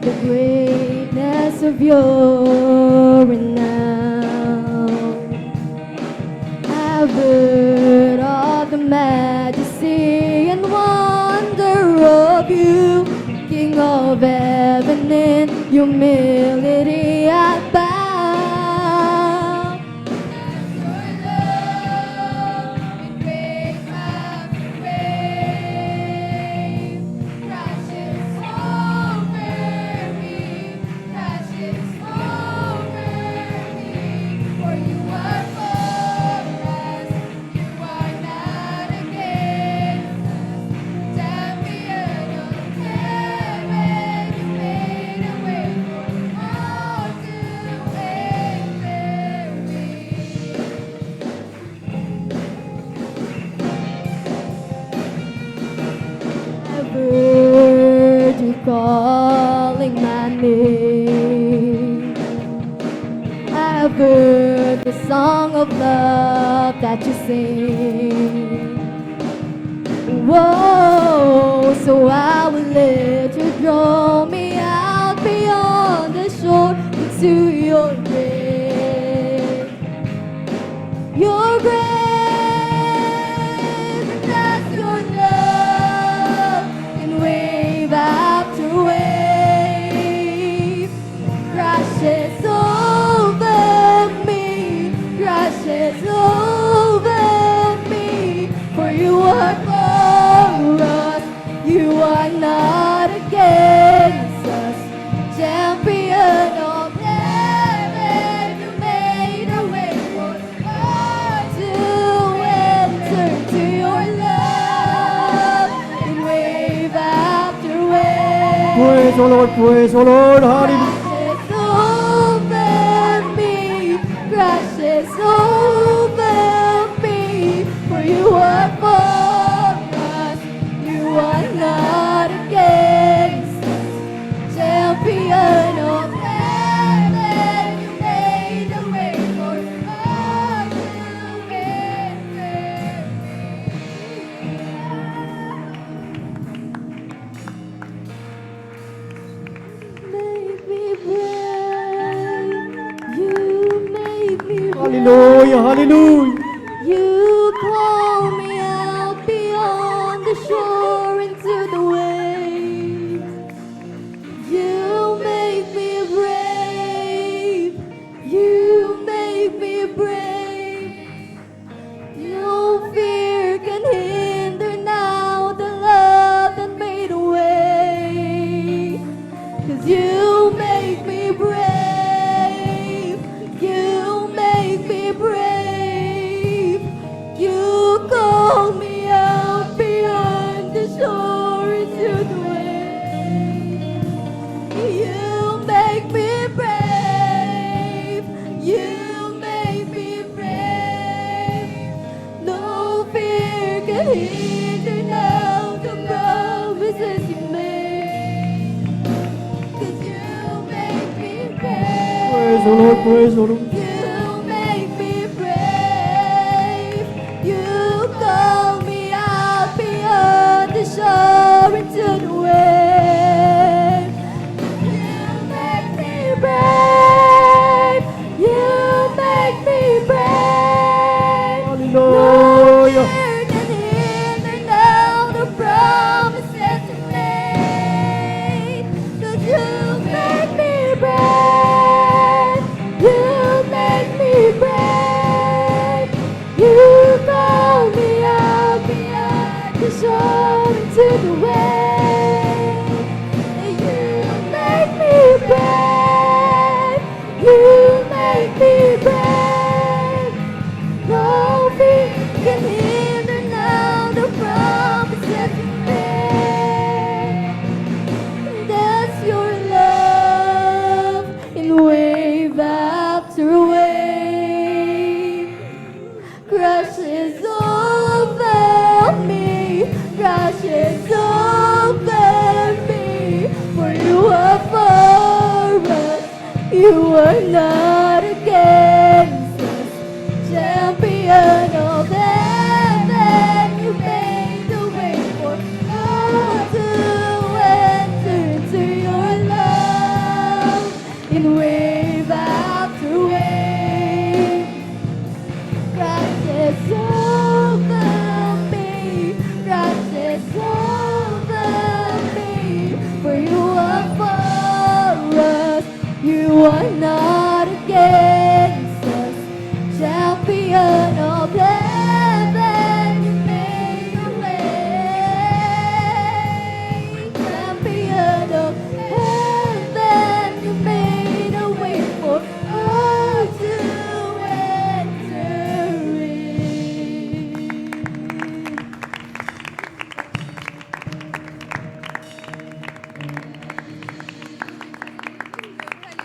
the greatness of your renown. I've heard of the majesty and wonder of you, King of heaven. In humility I bow. Calling my name, I've heard the song of love that you sing. Whoa, so I will let you draw me out beyond the shore into your grace. Your grace. Crashes over me, for you are for us, you are not against us. Champion of heaven, you made a way for us to enter to your love in wave after wave. Praise the Lord, hallelujah. Crashes over me, for you are for us, you are not against us. Champion of heaven, you made a way for us to enter. Make me brave, you make me brave. Hallelujah, hallelujah. You call me out beyond the shore into the waves. You make me brave. You make me brave. No fear can hinder now the love that made a way. 'Cause you make me brave. You make me brave. You call me out beyond the shore into the waves. You make me brave. You make me brave. No fear can hinder now the promises you made. 'Cause you make me brave. Praise the Lord, praise the Lord. You make me brave. You call me out beyond the shore into the waves. You make me brave. You make me brave. Hallelujah. No fear can hinder now the promises you made. 'Cause you make me brave. You make me brave. You call me out beyond the shore into the waves. You make me brave. You make me brave. No fear can hinder now the promises you made. That's your love in wave after wave. Crashes over me, crashes over me. For you are for us, you are not